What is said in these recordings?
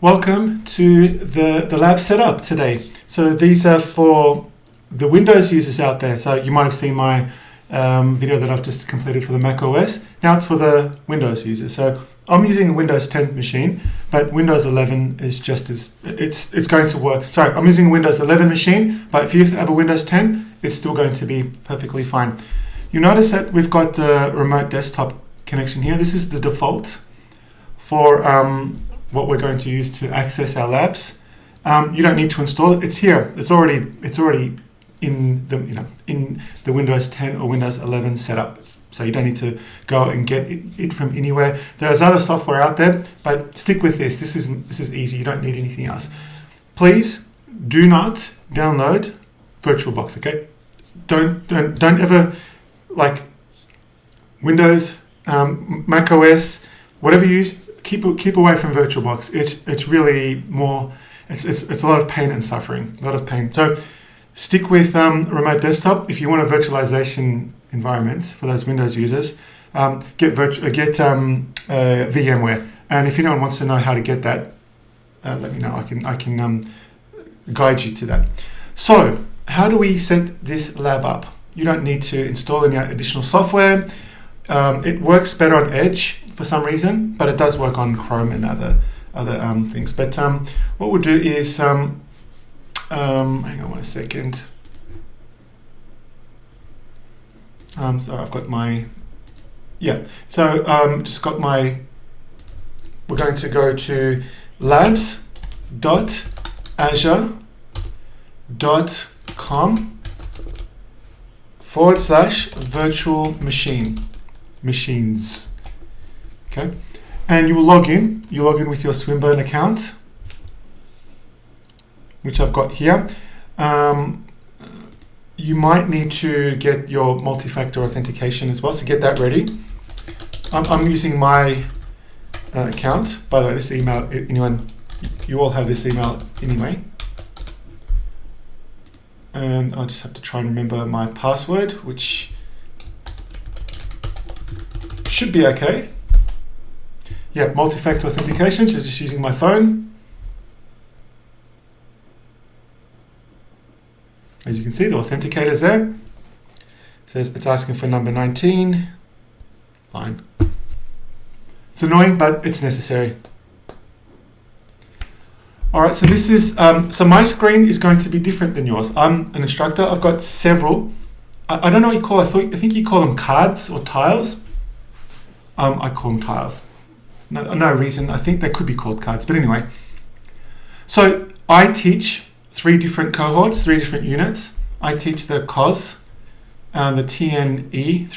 Welcome to the lab setup today. So these are for the Windows users out there. So you might have seen my video that I've just completed for the Mac OS. Now it's for the Windows users. So I'm using a Windows 10 machine, but Windows 11 is just as, it's going to work. Sorry, I'm using a Windows 11 machine, but if you have a Windows 10, it's still going to be perfectly fine. You notice that we've got the remote desktop connection here. This is the default for what we're going to use to access our labs. You don't need to install it. It's here. It's already in the Windows 10 or Windows 11 setup. So you don't need to go and get it from anywhere. There's other software out there, but stick with this. This is easy. You don't need anything else. Please do not download VirtualBox. Okay? Don't ever, like Windows, Mac OS, whatever you use. Keep away from VirtualBox. It's really more. It's a lot of pain and suffering. A lot of pain. So stick with remote desktop. If you want a virtualization environment for those Windows users, get VMware. And if anyone wants to know how to get that, let me know. I can guide you to that. So how do we set this lab up? You don't need to install any additional software. It works better on Edge for some reason, but it does work on Chrome and other things. But what we'll do is, hang on 1 second. So I've got my, just got my, we're going to go to labs.azure.com/virtual machines. Okay, and you will log in. You log in with your Swinburne account, which I've got here. You might need to get your multi-factor authentication as well, so get that ready. I'm using my account. By the way, this email, you all have this email anyway. And I'll just have to try and remember my password, which should be okay. Yeah, multi-factor authentication, so just using my phone. As you can see, the authenticator's there. It says it's asking for number 19. Fine. It's annoying, but it's necessary. All right, so this is, so my screen is going to be different than yours. I'm an instructor. I've got several. I don't know what you call it. I think you call them cards or tiles. I call them tiles. No reason. I think they could be called cards, but anyway. So I teach 3 different cohorts, 3 different units. I teach the COS, the TNE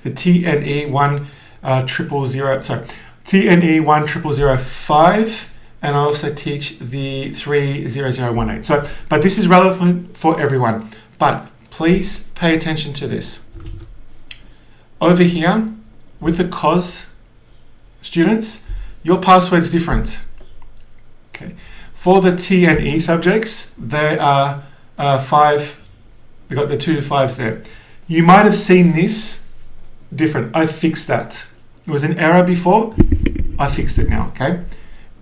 the TNE 10005, and I also teach the 30018. So, but this is relevant for everyone. But please pay attention to this. Over here, with the COS students, your password is different. Okay. For the TNE subjects, they are 5. They got the 2 to 5s there. You might have seen this different. I fixed that. It was an error before. I fixed it now. Okay.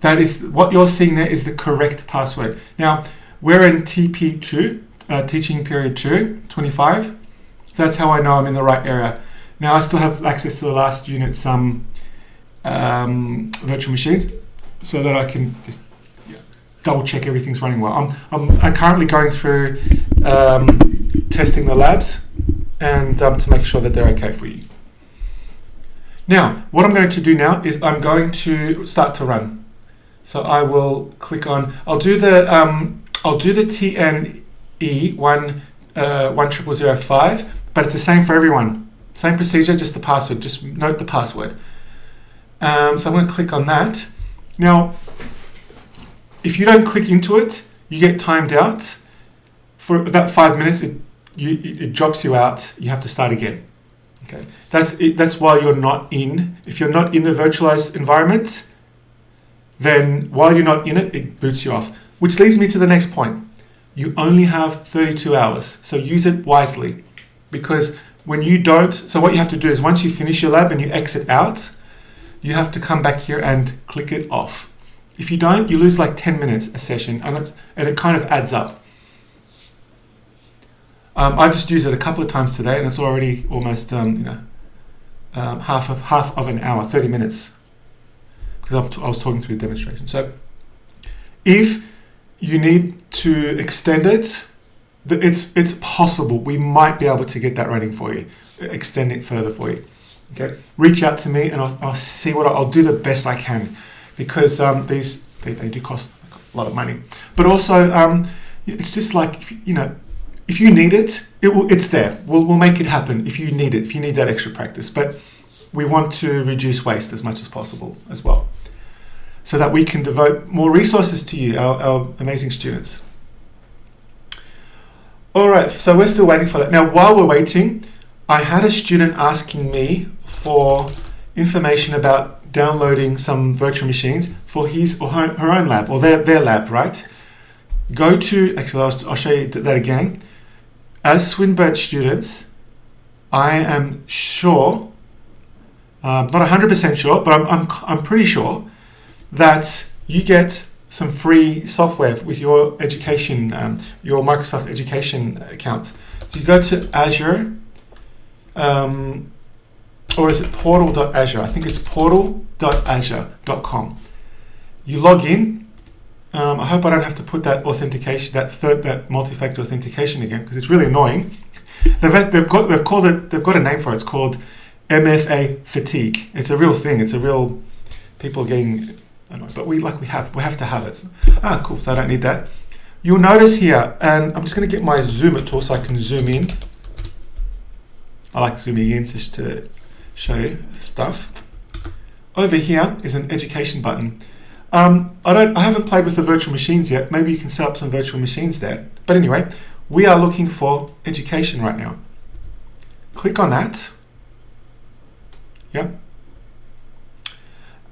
That is what you're seeing there is the correct password. Now we're in TP2, teaching period 2, 25. That's how I know I'm in the right area. Now I still have access to the last unit, some virtual machines, so that I can just double check everything's running well. I'm currently going through testing the labs and to make sure that they're okay for you. Now, what I'm going to do now is I'm going to start to run. So I will click on. I'll do the TNE 10005, but it's the same for everyone. Same procedure, just the password. Just note the password. So I'm going to click on that. Now, if you don't click into it, you get timed out. For about 5 minutes, it drops you out. You have to start again. Okay, that's it. That's why you're not in. If you're not in the virtualized environment, then while you're not in it, it boots you off. Which leads me to the next point. You only have 32 hours, so use it wisely. Because when you don't, so what you have to do is once you finish your lab and you exit out, you have to come back here and click it off. If you don't, you lose like 10 minutes a session, and it kind of adds up. I just used it a couple of times today, and it's already almost half of an hour, 30 minutes, because I was talking through the demonstration. So if you need to extend it, it's possible. We might be able to get that running for you, extend it further for you. Okay, reach out to me, and I'll see what I'll do the best I can, because these they do cost a lot of money. But also, it's just like if you need it, it's there. We'll make it happen if you need it. If you need that extra practice, but we want to reduce waste as much as possible as well, so that we can devote more resources to you, our amazing students. All right, so we're still waiting for that. Now, while we're waiting, I had a student asking me for information about downloading some virtual machines for his or her own lab, or their lab, right? Actually, I'll show you that again. As Swinburne students, I am sure, not 100% sure, but I'm pretty sure that you get some free software with your education, your Microsoft Education account. So you go to Azure, or is it portal.azure? I think it's portal.azure.com. You log in. I hope I don't have to put that authentication, that multi-factor authentication again, because it's really annoying. They've got a name for it. It's called MFA fatigue. It's a real thing. It's a real people getting annoyed, but we have to have it. Cool. So I don't need that. You'll notice here, and I'm just going to get my zoomer tool so I can zoom in. I like zooming in just to show you stuff. Over here is an education button. I haven't played with the virtual machines yet. Maybe you can set up some virtual machines there. But anyway, we are looking for education right now. Click on that. Yep.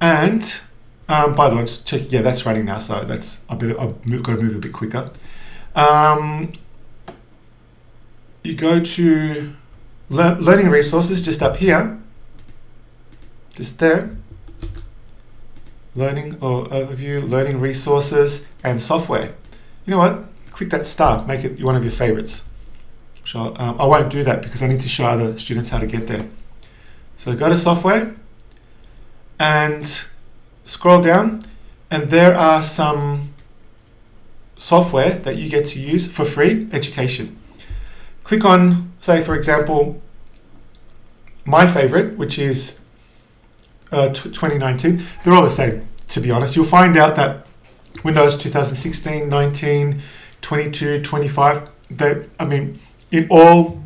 And by the way, just check. Yeah, that's running now. So that's I've got to move a bit quicker. You go to learning resources just up here, just there. Learning or overview, learning resources, and software. You know what? Click that star, make it one of your favorites. So I won't do that because I need to show other students how to get there. So go to software and scroll down, and there are some software that you get to use for free, education. Click on, say for example, my favorite, which is 2019. They're all the same, to be honest. You'll find out that Windows 2016, 19, 22, 25, in all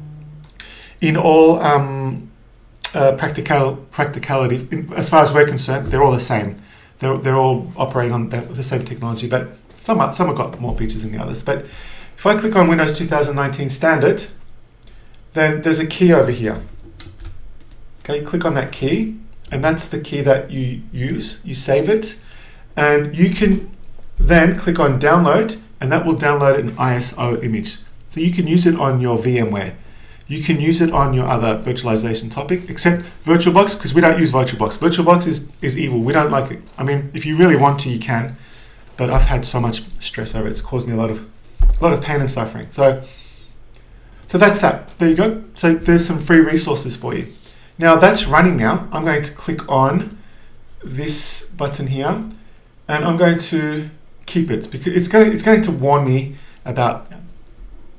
practicality, as far as we're concerned, they're all the same. They're all operating on the same technology, but some have got more features than the others. But if I click on Windows 2019 Standard, then there's a key over here. Okay, click on that key, and that's the key that you use. You save it, and you can then click on download, and that will download an ISO image. So you can use it on your VMware. You can use it on your other virtualization topic, except VirtualBox, because we don't use VirtualBox. VirtualBox is evil. We don't like it. I mean, if you really want to, you can, but I've had so much stress over it. It's caused me a lot of pain and suffering. So that's that. There you go. So there's some free resources for you. Now that's running now. I'm going to click on this button here, and I'm going to keep it because it's going to warn me about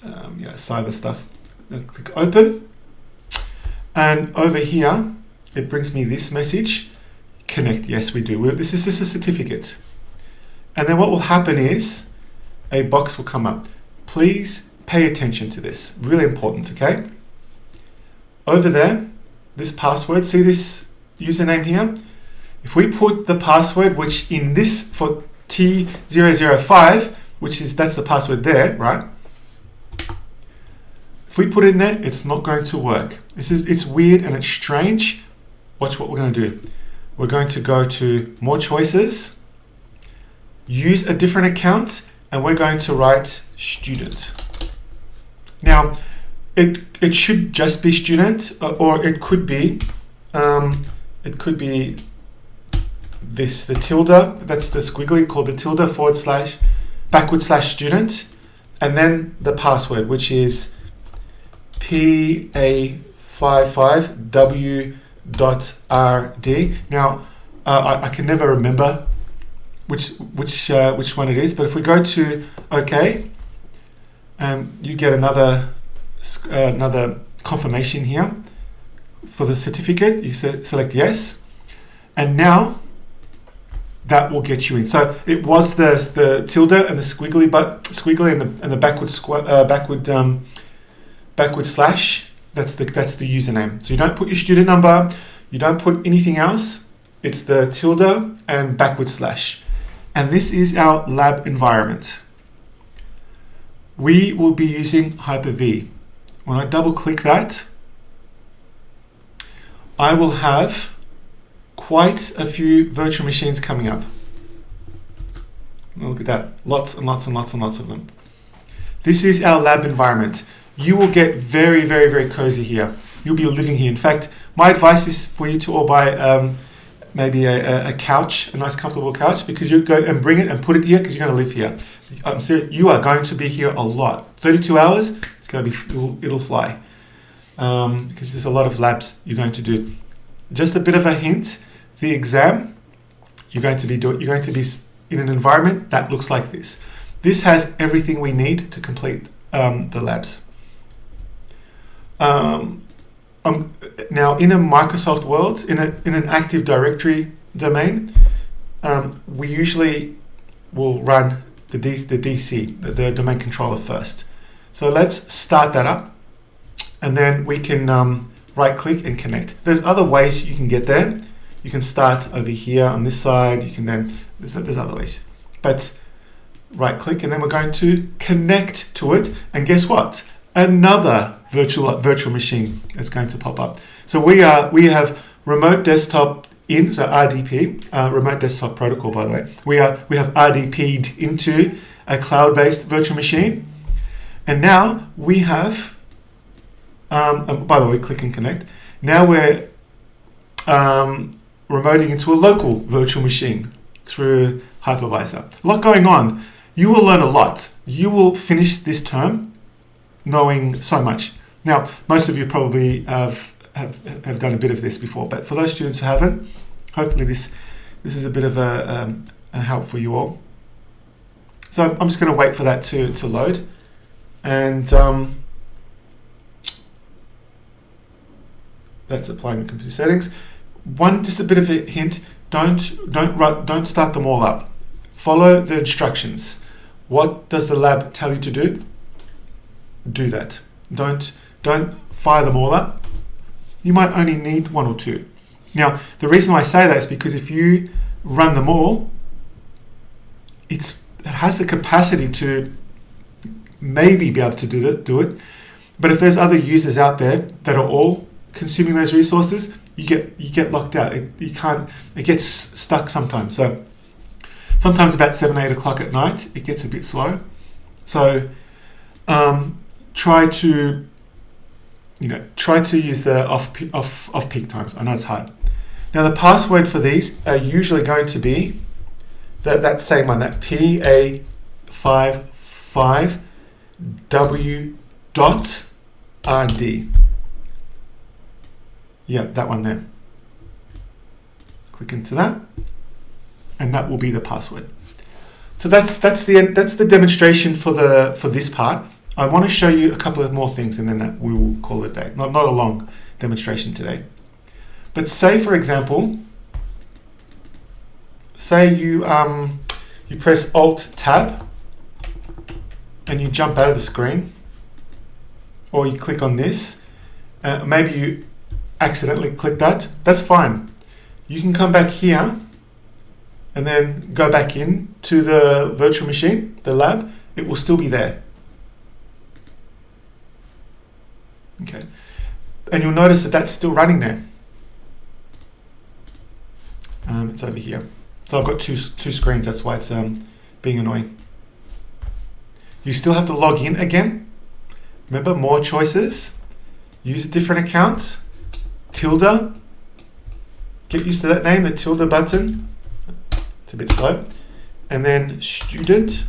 cyber stuff. Click open, and over here it brings me this message: connect. Yes, we do. This is a certificate, and then what will happen is a box will come up. Please pay attention to this. Really important. Okay. Over there, this password. See this username here? If we put the password, which in this for T005, that's the password there, right? If we put it in there, it's not going to work. It's weird and it's strange. Watch what we're going to do. We're going to go to more choices, use a different account, and we're going to write student. Now, it should just be student, or it could be the tilde, that's the squiggly called the tilde / student, and then the password, which is PA55W.RD. Now, I can never remember which one it is, but if we go to OK, you get another confirmation here for the certificate. You select yes, and now that will get you in. So it was the tilde and the squiggly and the backward slash. That's the username. So you don't put your student number, you don't put anything else. It's the tilde and backward slash. And this is our lab environment. We will be using Hyper-V. When I double click that, I will have quite a few virtual machines coming up. Look at that, lots and lots and lots and lots of them. This is our lab environment. You will get very, very, very cozy here. You'll be living here. In fact, my advice is for you to all buy maybe a couch, a nice comfortable couch, because you go and bring it and put it here because you're going to live here. I'm serious, you are going to be here a lot. 32 hours, it's going to be, it'll fly. Because there's a lot of labs you're going to do. Just a bit of a hint, the exam, you're going to be in an environment that looks like this. This has everything we need to complete the labs. Now, in a Microsoft world, in an Active Directory domain, we usually will run the DC, the domain controller first. So let's start that up, and then we can right-click and connect. There's other ways you can get there. You can start over here on this side. You can then there's other ways, but right-click, and then we're going to connect to it. And guess what? Another virtual machine is going to pop up. So we have remote desktop in, so RDP, remote desktop protocol, by the way. We have RDP'd into a cloud-based virtual machine, and now we have. By the way, click and connect. Now we're remoting into a local virtual machine through hypervisor. A lot going on. You will learn a lot. You will finish this term knowing so much. Now, most of you probably have done a bit of this before, but for those students who haven't, hopefully this is a bit of a help for you all. So I'm just going to wait for that to load, and that's applying the computer settings. Just a bit of a hint: don't start them all up. Follow the instructions. What does the lab tell you to do? Do that. Don't fire them all up. You might only need one or two. Now, the reason I say that is because if you run them all, it has the capacity to maybe be able to do it. But if there's other users out there that are all consuming those resources, you get locked out. It gets stuck sometimes. So sometimes about 7-8 o'clock at night, it gets a bit slow. So try to use the off peak times. I know it's hard. Now the password for these are usually going to be that same one, that PA55W.RD. Yeah, that one there. Click into that, and that will be the password. So that's the demonstration for this part. I want to show you a couple of more things, and then we will call it a day. Not a long demonstration today. But say, for example, say you press Alt-Tab and you jump out of the screen, or you click on this. Maybe you accidentally click that. That's fine. You can come back here and then go back in to the virtual machine, the lab. It will still be there. Okay, and you'll notice that that's still running there. It's over here. So I've got two screens. That's why it's being annoying. You still have to log in again. Remember, more choices. Use a different account. Tilde. Get used to that name, the tilde button. a bit slow. And then student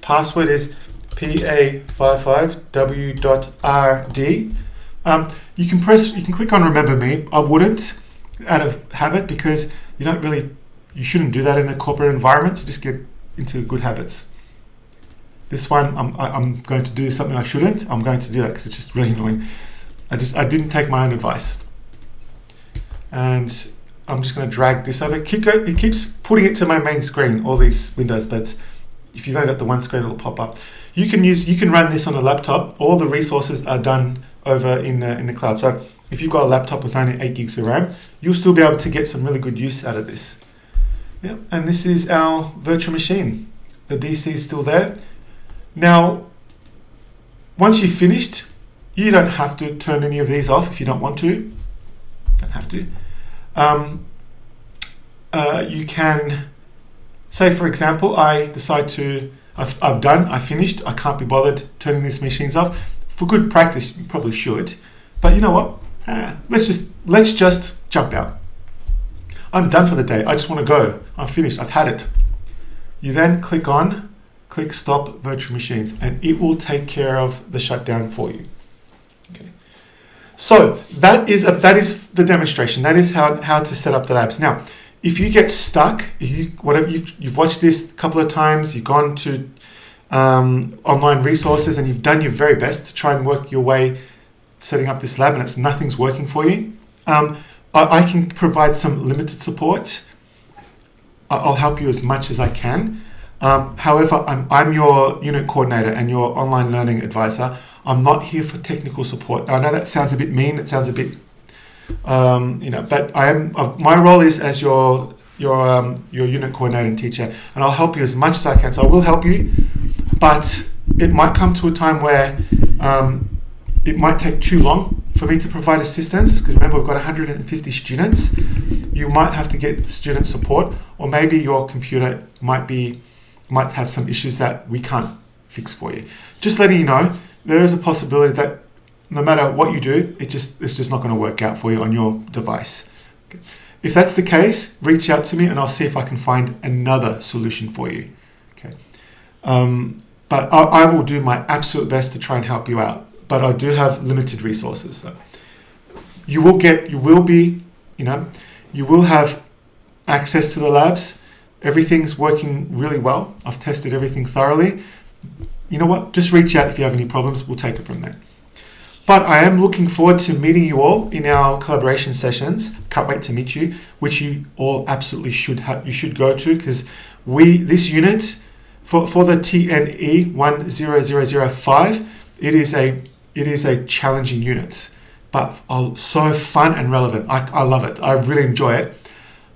password is PA55W.RD. You can click on remember me. I wouldn't out of habit because you shouldn't do that in a corporate environment. So just get into good habits. This one, I'm going to do something I shouldn't. I'm going to do that because it's just really annoying. I didn't take my own advice. And I'm just going to drag this over. It keeps putting it to my main screen, all these windows, but if you've only got the one screen, it'll pop up. You can run this on a laptop. All the resources are done over in the cloud. So if you've got a laptop with only 8 gigs of RAM, you'll still be able to get some really good use out of this. Yeah, and this is our virtual machine. The DC is still there. Now, once you've finished, you don't have to turn any of these off if you don't want to. Don't have to. You can say, for example, I decide I finished, I can't be bothered turning these machines off. For good practice, you probably should. But you know what? Let's just jump out. I'm done for the day. I just want to go. I'm finished. I've had it. You then click stop virtual machines, and it will take care of the shutdown for you. Okay. So that is the demonstration. That is how to set up the labs. Now, if you get stuck, you've watched this a couple of times, you've gone to online resources, and you've done your very best to try and work your way setting up this lab, and nothing's working for you. I can provide some limited support. I'll help you as much as I can. However, I'm your unit coordinator and your online learning advisor. I'm not here for technical support. I know that sounds a bit mean. It sounds a bit, but I am. My role is as your unit coordinator and teacher, and I'll help you as much as I can. So I will help you, but it might come to a time where it might take too long for me to provide assistance, because remember, we've got 150 students. You might have to get student support, or maybe your computer might have some issues that we can't fix for you. Just letting you know, there is a possibility that no matter what you do, it's just not going to work out for you on your device. Okay. If that's the case, reach out to me and I'll see if I can find another solution for you. Okay. But I will do my absolute best to try and help you out. But I do have limited resources. So you will have access to the labs. Everything's working really well. I've tested everything thoroughly. You know what? Just reach out if you have any problems. We'll take it from there. But I am looking forward to meeting you all in our collaboration sessions. Can't wait to meet you, which you all absolutely should have. You should go to, because this unit for the TNE 10005, it is a challenging unit, but so fun and relevant. I love it. I really enjoy it.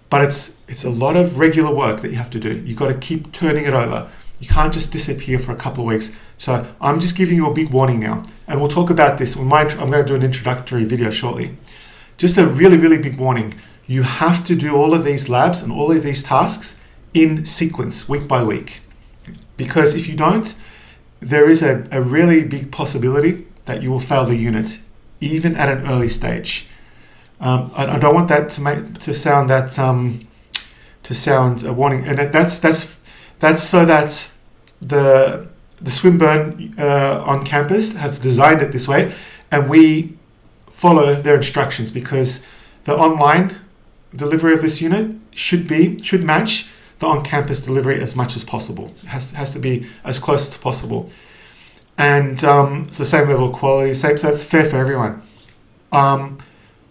But it's a lot of regular work that you have to do. You've got to keep turning it over. You can't just disappear for a couple of weeks. So I'm just giving you a big warning now. And we'll talk about this. I'm going to do an introductory video shortly. Just a really, really big warning. You have to do all of these labs and all of these tasks in sequence, week by week. Because if you don't, there is a really big possibility that you will fail the unit, even at an early stage. I don't want that to sound a warning, and that's so that the Swinburne on campus have designed it this way, and we follow their instructions, because the online delivery of this unit should match the on-campus delivery as much as possible. It has to be as close as possible. And it's the same level of quality, so that's fair for everyone.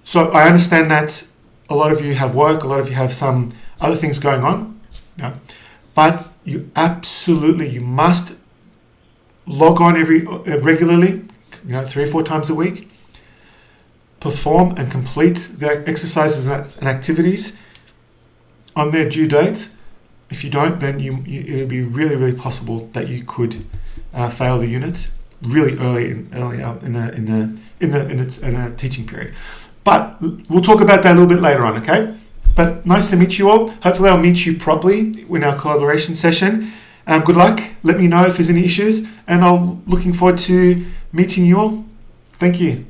So I understand that a lot of you have work, a lot of you have some other things going on, but you must log on regularly, 3 or 4 times a week, perform and complete the exercises and activities on their due date. If you don't, then it'll be really, really possible that you could fail the unit really early in the teaching period. But we'll talk about that a little bit later on, okay? But nice to meet you all. Hopefully I'll meet you properly in our collaboration session. Good luck. Let me know if there's any issues, and I'm looking forward to meeting you all. Thank you.